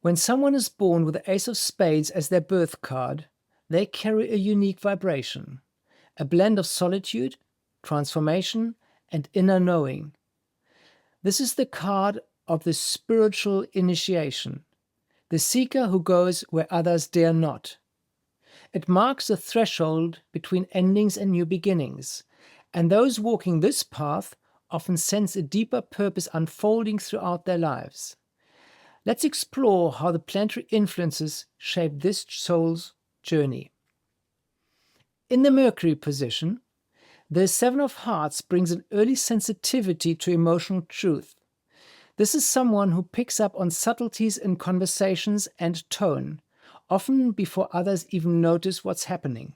When someone is born with the Ace of Spades as their birth card, they carry a unique vibration, a blend of solitude, transformation, and inner knowing. This is the card of the spiritual initiation, the seeker who goes where others dare not. It marks the threshold between endings and new beginnings, and those walking this path often sense a deeper purpose unfolding throughout their lives. Let's explore how the planetary influences shape this soul's journey. In the Mercury position, the Seven of Hearts brings an early sensitivity to emotional truth. This is someone who picks up on subtleties in conversations and tone, often before others even notice what's happening.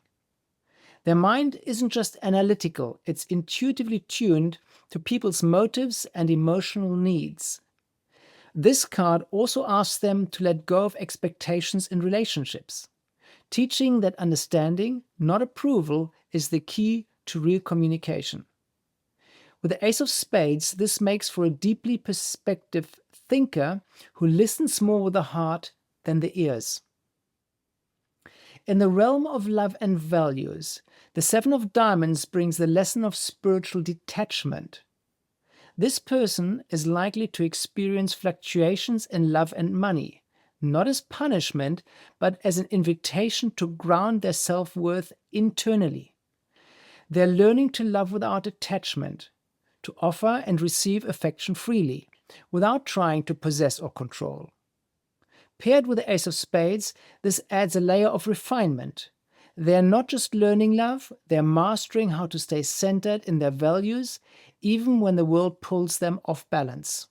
Their mind isn't just analytical, it's intuitively tuned to people's motives and emotional needs. This card also asks them to let go of expectations in relationships, teaching that understanding, not approval, is the key to real communication. With the Ace of Spades, this makes for a deeply perspective thinker who listens more with the heart than the ears. In the realm of love and values, the Seven of Diamonds brings the lesson of spiritual detachment. This person is likely to experience fluctuations in love and money, not as punishment, but as an invitation to ground their self-worth internally. They're learning to love without attachment, to offer and receive affection freely, without trying to possess or control. Paired with the Ace of Spades, this adds a layer of refinement. They're not just learning love, they're mastering how to stay centered in their values, even when the world pulls them off balance.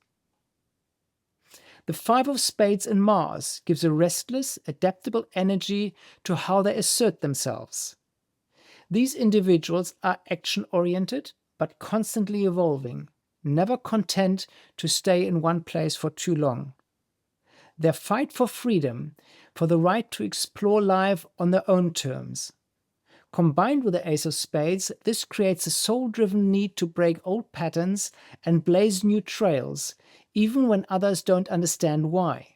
The Five of Spades in Mars gives a restless, adaptable energy to how they assert themselves. These individuals are action-oriented, but constantly evolving, never content to stay in one place for too long. Their fight for freedom, for the right to explore life on their own terms. Combined with the Ace of Spades, this creates a soul-driven need to break old patterns and blaze new trails, even when others don't understand why.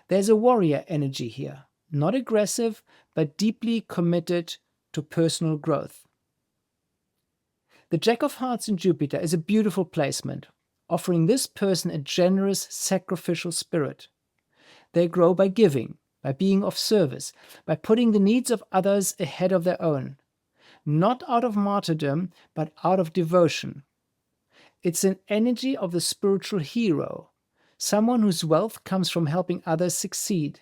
There's a warrior energy here, not aggressive, but deeply committed to personal growth. The Jack of Hearts in Jupiter is a beautiful placement, offering this person a generous, sacrificial spirit. They grow by giving, by being of service, by putting the needs of others ahead of their own. Not out of martyrdom, but out of devotion. It's an energy of the spiritual hero, someone whose wealth comes from helping others succeed.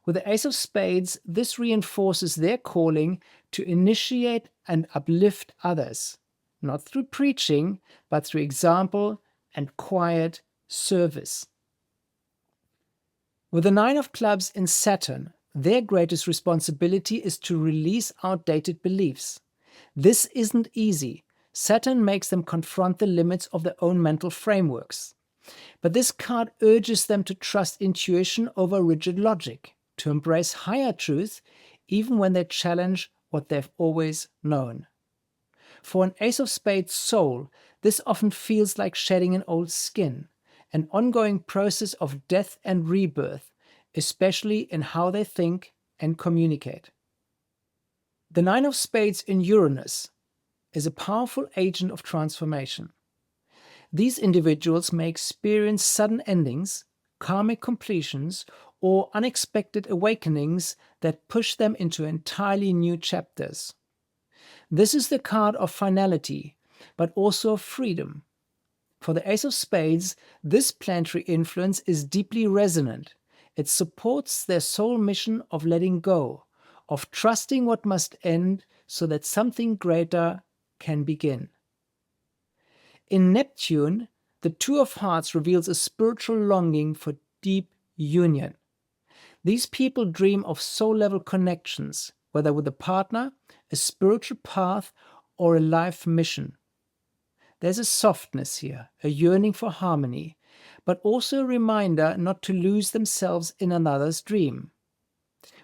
With the Ace of Spades, this reinforces their calling to initiate and uplift others, not through preaching, but through example and quiet service. With the Nine of Clubs in Saturn, their greatest responsibility is to release outdated beliefs. This isn't easy. Saturn makes them confront the limits of their own mental frameworks. But this card urges them to trust intuition over rigid logic, to embrace higher truth, even when they challenge what they've always known. For an Ace of Spades soul, this often feels like shedding an old skin, an ongoing process of death and rebirth, especially in how they think and communicate. The Nine of Spades in Uranus is a powerful agent of transformation. These individuals may experience sudden endings, karmic completions, or unexpected awakenings that push them into entirely new chapters. This is the card of finality, but also of freedom. For the Ace of Spades, this planetary influence is deeply resonant. It supports their soul mission of letting go, of trusting what must end so that something greater can begin. In Neptune, the Two of Hearts reveals a spiritual longing for deep union. These people dream of soul-level connections, whether with a partner, a spiritual path, or a life mission. There's a softness here, a yearning for harmony, but also a reminder not to lose themselves in another's dream.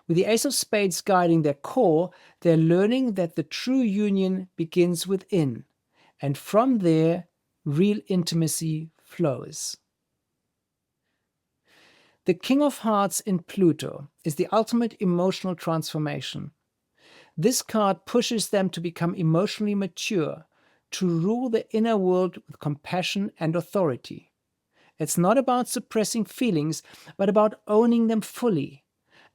With the Ace of Spades guiding their core, they're learning that the true union begins within, and from there, real intimacy flows. The King of Hearts in Pluto is the ultimate emotional transformation. This card pushes them to become emotionally mature, to rule the inner world with compassion and authority. It's not about suppressing feelings, but about owning them fully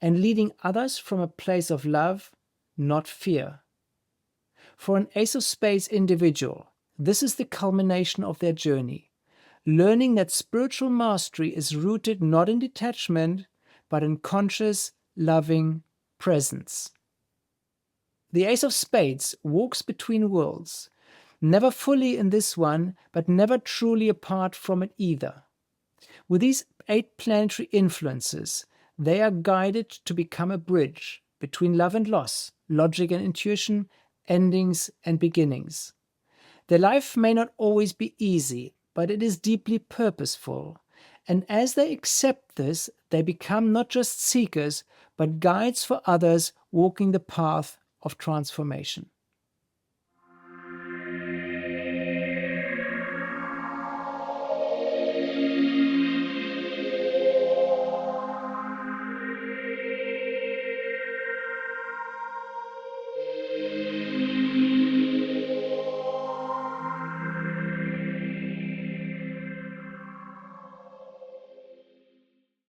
and leading others from a place of love, not fear. For an Ace of Spades individual, this is the culmination of their journey, learning that spiritual mastery is rooted not in detachment, but in conscious, loving presence. The Ace of Spades walks between worlds, never fully in this one, but never truly apart from it either. With these 8 planetary influences, they are guided to become a bridge between love and loss, logic and intuition, endings and beginnings. Their life may not always be easy, but it is deeply purposeful. And as they accept this, they become not just seekers, but guides for others walking the path of transformation.